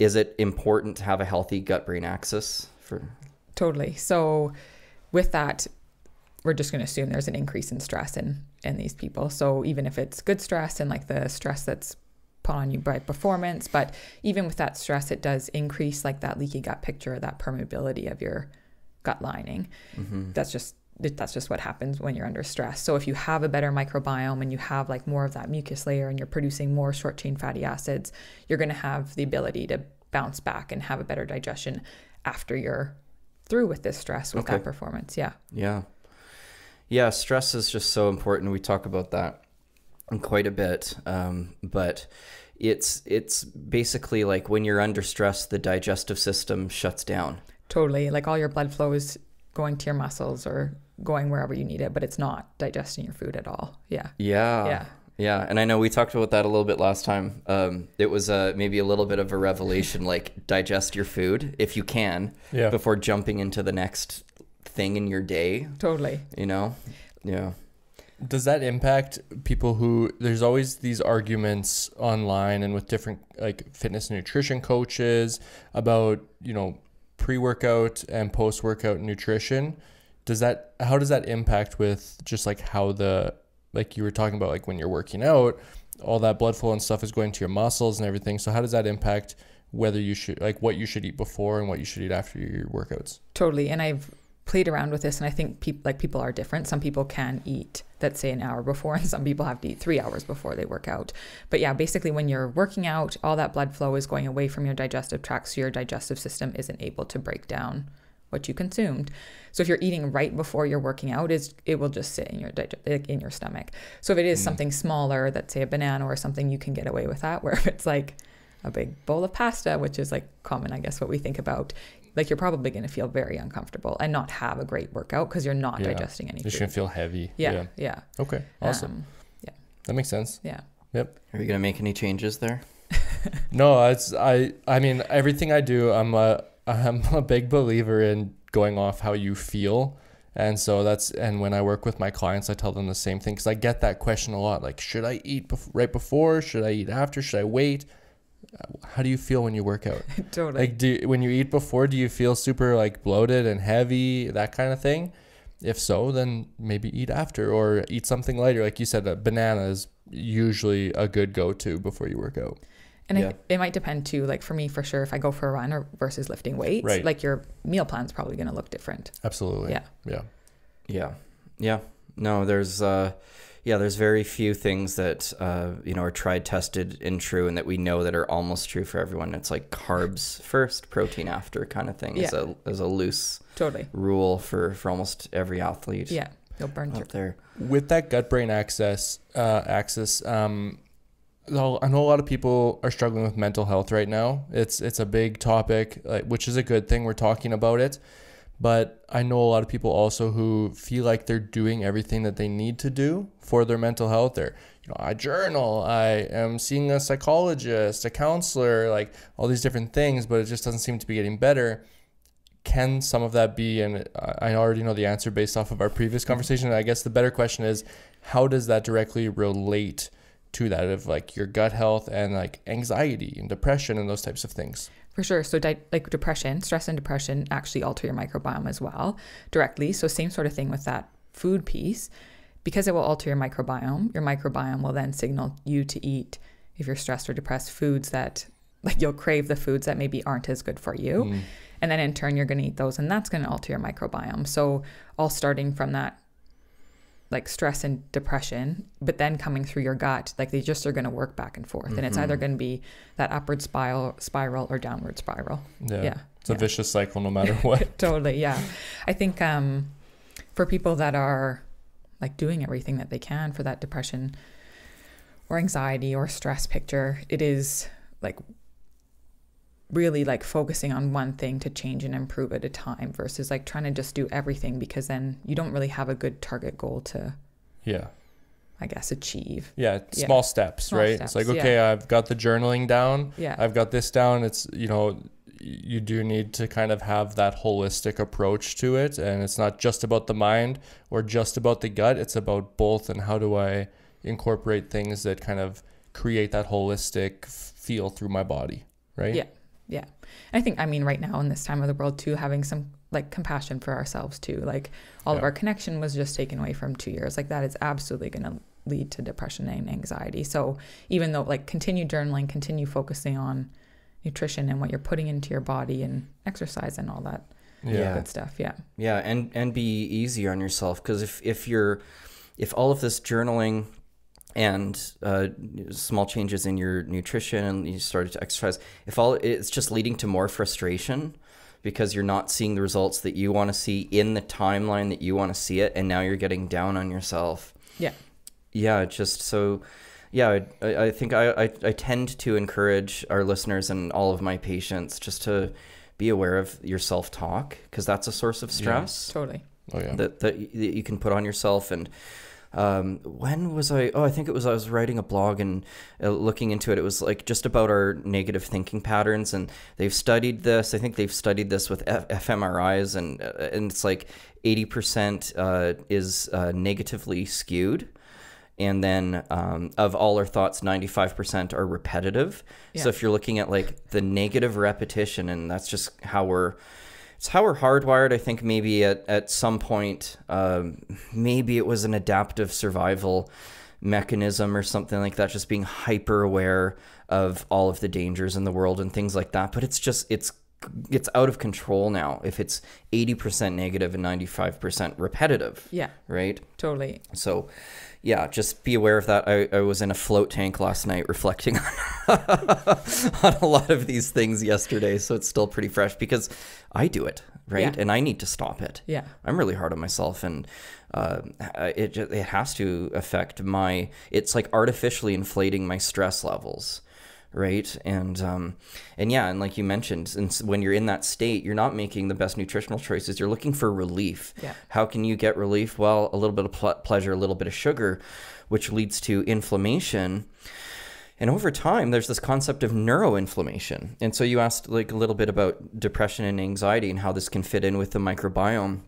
is it important to have a healthy gut-brain axis for? Totally. So with that, we're just going to assume there's an increase in stress in these people. So even if it's good stress and like the stress that's put on you by performance, but even with that stress, it does increase like that leaky gut picture, that permeability of your gut lining. That's just what happens when you're under stress. So if you have a better microbiome and you have like more of that mucus layer and you're producing more short chain fatty acids, you're going to have the ability to bounce back and have a better digestion after you're through with this stress, with that performance. Yeah, stress is just so important. We talk about that quite a bit, but it's basically like when you're under stress, the digestive system shuts down. Totally. Like all your blood flow is going to your muscles or going wherever you need it, but it's not digesting your food at all. Yeah. And I know we talked about that a little bit last time. It was maybe a little bit of a revelation, like digest your food if you can before jumping into the next thing in your day. Totally. You know? Yeah. Does that impact people who, there's always these arguments online and with different like fitness and nutrition coaches about, you know, pre-workout and post-workout nutrition. How does that impact with just like how like you were talking about, like when you're working out, all that blood flow and stuff is going to your muscles and everything. So how does that impact whether you should, like what you should eat before and what you should eat after your workouts? Totally. And I've played around with this, and I think people are different. Some people can eat, let's say, an hour before, and some people have to eat 3 hours before they work out. But yeah, basically when you're working out, all that blood flow is going away from your digestive tract, so your digestive system isn't able to break down what you consumed. So if you're eating right before you're working out, it will just sit in your stomach. So if it is something smaller, let's say a banana or something, you can get away with that. Where if it's like a big bowl of pasta, which is like common, I guess, what we think about, like you're probably going to feel very uncomfortable and not have a great workout because you're not digesting any food. You're going to feel heavy. Yeah. Okay, awesome. That makes sense. Yeah. Yep. Are you going to make any changes there? No, I mean, everything I do, I'm a big believer in going off how you feel. And so and when I work with my clients, I tell them the same thing, because I get that question a lot. Like, should I eat right before? Should I eat after? Should I wait? How do you feel when you work out? Totally. Like, when you eat before, do you feel super like bloated and heavy, that kind of thing? If so, then maybe eat after, or eat something lighter. Like you said, a banana is usually a good go-to before you work out. And it might depend too. Like for me, for sure, if I go for a run or versus lifting weights, like your meal plan's probably going to look different. Absolutely. Yeah. No, there's very few things that, are tried, tested, and true, and that we know that are almost true for everyone. It's like carbs first, protein after kind of thing. Is a loose rule for almost every athlete. Yeah, you'll burn out there. With that gut-brain axis, I know a lot of people are struggling with mental health right now. It's a big topic, which is a good thing. We're talking about it. But I know a lot of people also who feel like they're doing everything that they need to do for their mental health. I journal, I am seeing a psychologist, a counselor, like all these different things, but it just doesn't seem to be getting better. Can some of that be, and I already know the answer based off of our previous conversation. I guess the better question is, how does that directly relate to that of like your gut health and like anxiety and depression and those types of things? For sure. So like depression, stress and depression actually alter your microbiome as well directly. So same sort of thing with that food piece. Because it will alter your microbiome will then signal you to eat, if you're stressed or depressed, foods that, like, you'll crave the foods that maybe aren't as good for you. And then in turn, you're going to eat those, and that's going to alter your microbiome. So all starting from that, like stress and depression, but then coming through your gut, like they just are going to work back and forth. And it's either going to be that upward spiral or downward spiral. Yeah. It's a vicious cycle no matter what. Totally. Yeah. I think for people that are like doing everything that they can for that depression or anxiety or stress picture, it is like really like focusing on one thing to change and improve at a time versus like trying to just do everything, because then you don't really have a good target goal to, I guess, achieve. Small steps, right? It's like, okay, I've got the journaling down. I've got this down. It's, you do need to kind of have that holistic approach to it. And it's not just about the mind or just about the gut. It's about both. And how do I incorporate things that kind of create that holistic feel through my body, right? Yeah. Yeah. I think, I mean, right now in this time of the world too, having some like compassion for ourselves too, like all of our connection was just taken away from 2 years. Like that is absolutely going to lead to depression and anxiety. So even though like continue journaling, continue focusing on nutrition and what you're putting into your body and exercise and all that good stuff. Yeah. Yeah. And be easy on yourself. Because if all of this journaling and small changes in your nutrition and you started to exercise, it's just leading to more frustration because you're not seeing the results that you want to see in the timeline that you want to see it, and now you're getting down on yourself. I think I tend to encourage our listeners and all of my patients just to be aware of your self-talk, because that's a source of stress. Totally. That you can put on yourself. And when was I think it was, I was writing a blog and looking into it. It was like just about our negative thinking patterns, and they've studied this. I think they've studied this with fMRIs, and it's like 80% is negatively skewed. And then of all our thoughts, 95% are repetitive. So if you're looking at like the negative repetition, and that's just it's how we're hardwired. I think maybe at some point, maybe it was an adaptive survival mechanism or something like that, just being hyper aware of all of the dangers in the world and things like that. But it's out of control now if it's 80% negative and 95% repetitive. Yeah. Right? Totally. So yeah, just be aware of that. I was in a float tank last night reflecting on a lot of these things yesterday. So it's still pretty fresh because I do it, right? Yeah. And I need to stop it. Yeah. I'm really hard on myself, and it has to affect it's like artificially inflating my stress levels. Right. And like you mentioned, and when you're in that state, you're not making the best nutritional choices. You're looking for relief. Yeah. How can you get relief? Well, a little bit of pleasure, a little bit of sugar, which leads to inflammation. And over time, there's this concept of neuroinflammation. And so you asked like a little bit about depression and anxiety and how this can fit in with the microbiome.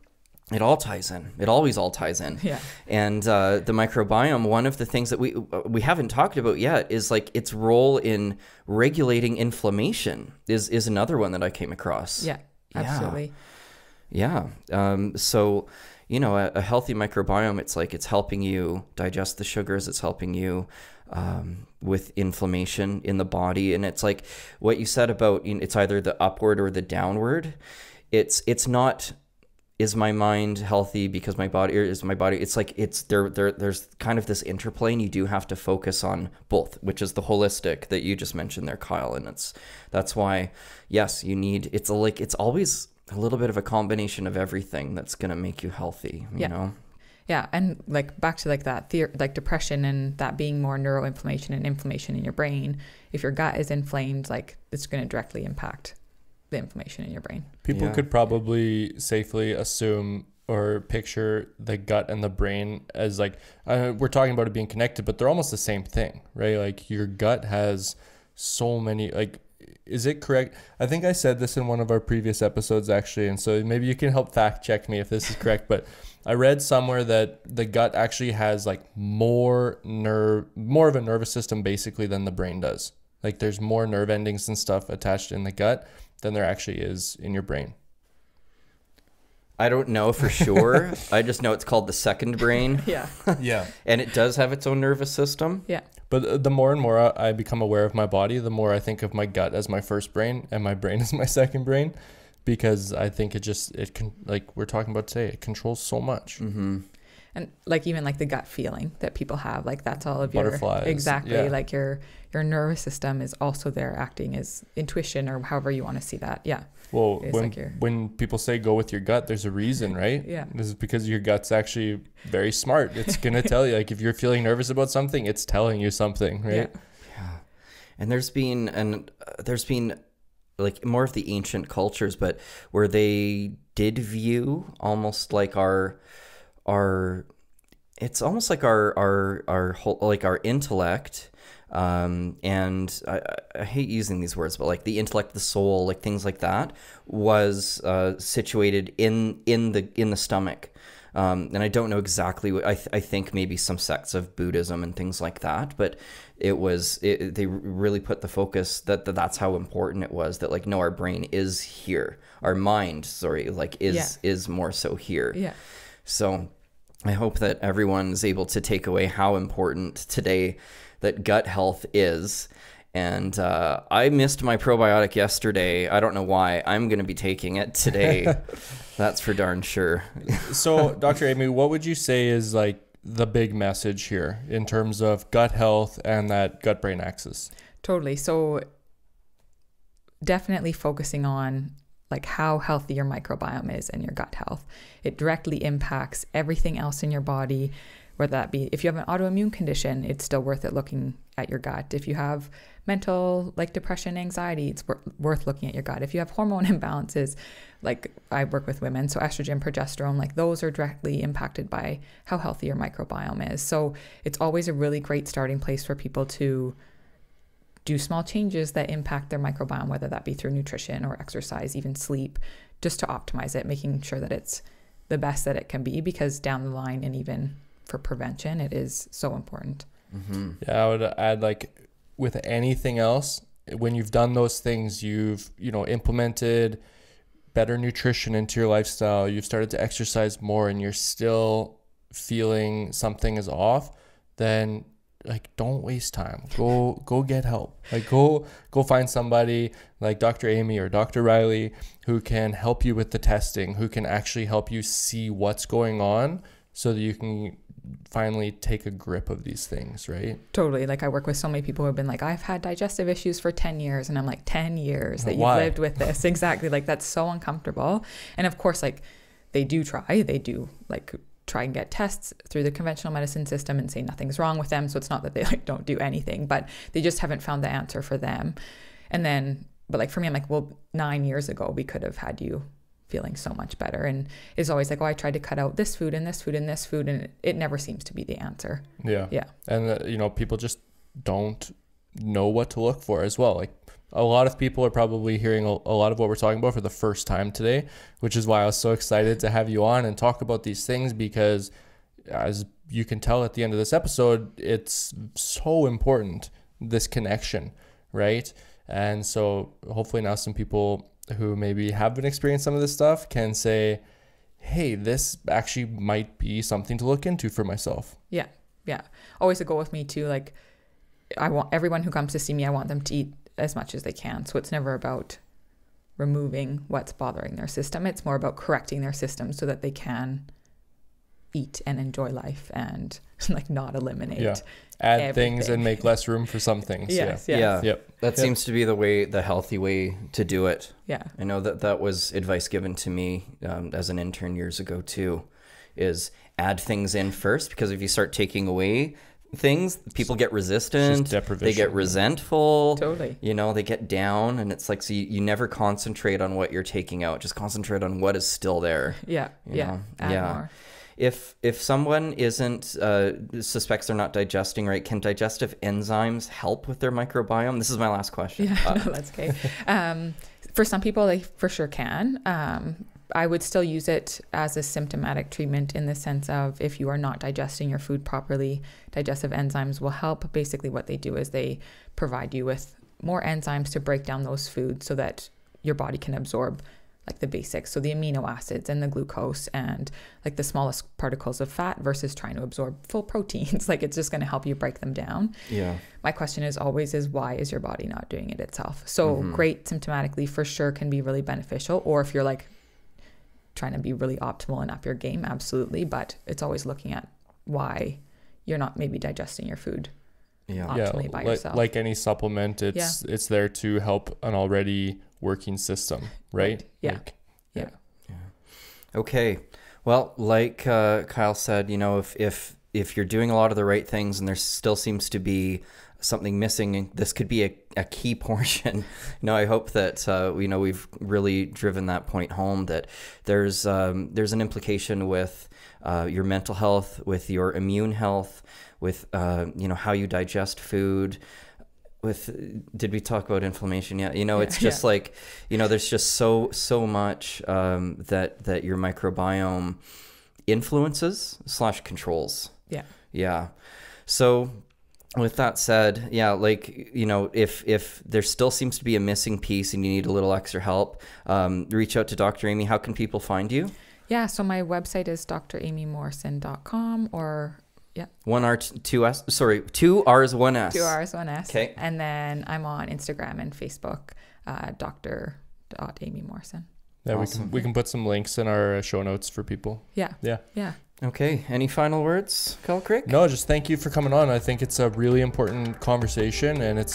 It all ties in. It always all ties in. Yeah. And the microbiome, one of the things that we haven't talked about yet is like its role in regulating inflammation is another one that I came across. Yeah, absolutely. Yeah. So, a healthy microbiome, it's helping you digest the sugars. It's helping you with inflammation in the body. And it's like what you said about, it's either the upward or the downward. It's not... Is my mind healthy because my body, or is my body? It's like there's kind of this interplay, and you do have to focus on both, which is the holistic that you just mentioned there, Kyle. And that's why, yes, you need. It's always a little bit of a combination of everything that's gonna make you healthy. You know. Yeah, and like back to like that like depression and that being more neuroinflammation and inflammation in your brain. If your gut is inflamed, like it's going to directly impact the inflammation in your brain. People could probably safely assume or picture the gut and the brain as like, we're talking about it being connected, but they're almost the same thing, right? Like your gut has so many, like, is it correct? I think I said this in one of our previous episodes actually, and so maybe you can help fact check me if this is correct, but I read somewhere that the gut actually has like more of a nervous system basically than the brain does. Like there's more nerve endings and stuff attached in the gut than there actually is in your brain. I don't know for sure. I just know it's called the second brain. Yeah. Yeah. And it does have its own nervous system. Yeah. But the more and more I become aware of my body, the more I think of my gut as my first brain and my brain as my second brain, because I think it can, like we're talking about today, it controls so much. Mm-hmm. And like even like the gut feeling that people have, like that's all of butterflies. Exactly. Like your nervous system is also there acting as intuition, or however you want to see that. Yeah. Well, when people say go with your gut, there's a reason, right? Yeah. This is because your gut's actually very smart. It's going to tell you, like if you're feeling nervous about something, it's telling you something, right? Yeah. And there's been like more of the ancient cultures, but where they did view almost like it's almost like our whole, like our intellect and I hate using these words, but like the intellect, the soul, like things like that, was situated in the stomach. And I don't know exactly what I think maybe some sects of Buddhism and things like that, but they really put the focus that's how important it was, that like, no, our brain is here, our mind, is more so here. Yeah. So I hope that everyone is able to take away how important today that gut health is. And I missed my probiotic yesterday. I don't know why. I'm going to be taking it today. That's for darn sure. So, Dr. Amy, what would you say is like the big message here in terms of gut health and that gut-brain axis? Totally. So definitely focusing on like how healthy your microbiome is and your gut health. It directly impacts everything else in your body, whether that be, if you have an autoimmune condition, it's still worth it looking at your gut. If you have mental, like depression, anxiety, it's worth looking at your gut. If you have hormone imbalances, like I work with women, so estrogen, progesterone, like those are directly impacted by how healthy your microbiome is. So it's always a really great starting place for people to do small changes that impact their microbiome, whether that be through nutrition or exercise, even sleep, just to optimize it, making sure that it's the best that it can be, because down the line and even for prevention, it is so important. Mm-hmm. Yeah, I would add, like with anything else, when you've done those things, you've, implemented better nutrition into your lifestyle, you've started to exercise more, and you're still feeling something is off, then like don't waste time. Go get help. Like go find somebody like Dr. Amy or Dr. Riley who can help you with the testing, who can actually help you see what's going on so that you can finally take a grip of these things, right? Totally. Like I work with so many people who have been like, I've had digestive issues for 10 years. And I'm like, 10 years that you've lived with this. Exactly. Like that's so uncomfortable. And of course, like they do try and get tests through the conventional medicine system and say nothing's wrong with them. So it's not that they like don't do anything, but they just haven't found the answer for them. And then, but like for me, I'm like, well, 9 years ago, we could have had you feeling so much better. And it's always like, oh, I tried to cut out this food and this food and this food, and it never seems to be the answer. Yeah. Yeah. And, people just don't know what to look for as well. Like a lot of people are probably hearing a lot of what we're talking about for the first time today, which is why I was so excited to have you on and talk about these things, because as you can tell at the end of this episode, it's so important, this connection, right? And so hopefully now some people who maybe haven't experienced some of this stuff can say, hey, this actually might be something to look into for myself. Yeah. Yeah. Always a goal with me too. Like I want everyone who comes to see me, I want them to eat as much as they can. So it's never about removing what's bothering their system. It's more about correcting their system so that they can eat and enjoy life and like not eliminate. Yeah. Add everything. things and make less room for some things. Yes, Yeah. yes. Yeah. Yep. That seems to be the healthy way to do it. Yeah. I know that was advice given to me as an intern years ago too, is add things in first, because if you start taking away things, people get resistant, they get resentful. Totally. They get down, and it's like, so you never concentrate on what you're taking out, just concentrate on what is still there. Yeah. Yeah. Add more. If someone suspects they're not digesting right, can digestive enzymes help with their microbiome? This is my last question. Yeah, no, that's okay. For some people, they for sure can. I would still use it as a symptomatic treatment, in the sense of if you are not digesting your food properly, digestive enzymes will help. Basically what they do is they provide you with more enzymes to break down those foods so that your body can absorb like the basics. So the amino acids and the glucose and like the smallest particles of fat versus trying to absorb full proteins. Like it's just going to help you break them down. Yeah. My question is always why is your body not doing it itself? So great symptomatically for sure can be really beneficial. Or if you're like trying to be really optimal and up your game, absolutely. But it's always looking at why you're not maybe digesting your food optimally by yourself. Like any supplement, it's there to help an already working system, right? Yeah. Yeah. Okay. Well, like Kyle said, if you're doing a lot of the right things and there still seems to be something missing, this could be a key portion. I hope that we've really driven that point home, that there's an implication with your mental health, with your immune health, with how you digest food. Did we talk about inflammation yet? It's just like, there's just so much that your microbiome influences / controls. Yeah. So with that said, if there still seems to be a missing piece and you need a little extra help, reach out to Dr. Amy. How can people find you? Yeah, so my website is dramymorrison.com, or one R, two S. Sorry, 2 R's, 1 S. 2 R's, 1 S. Okay. And then I'm on Instagram and Facebook, Dr.amymorrison. Yeah, Awesome. we can put some links in our show notes for people. Yeah. Okay. Any final words, Kyle Craig? No, just thank you for coming on. I think it's a really important conversation, and it's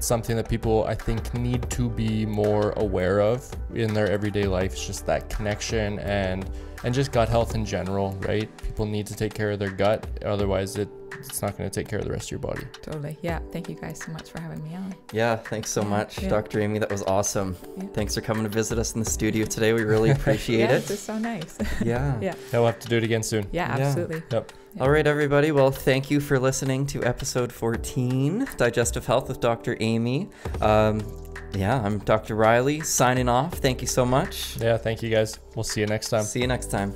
something that people, I think, need to be more aware of in their everyday life. It's just that connection and just gut health in general, right? People need to take care of their gut, otherwise it's not going to take care of the rest of your body. Totally. Yeah. Thank you guys so much for having me on. Yeah, thanks so much, Yeah. Dr. Amy. That was awesome. Yeah. Thanks for coming to visit us in the studio today. We really appreciate Yeah, it. this is so nice. Yeah. Yeah. We'll have to do it again soon. Yeah, Yeah. absolutely. Yep. Yeah. All right, everybody. Well, thank you for listening to episode 14, Digestive Health with Dr. Amy. I'm Dr. Riley signing off. Thank you so much. Yeah, thank you guys. We'll see you next time. See you next time.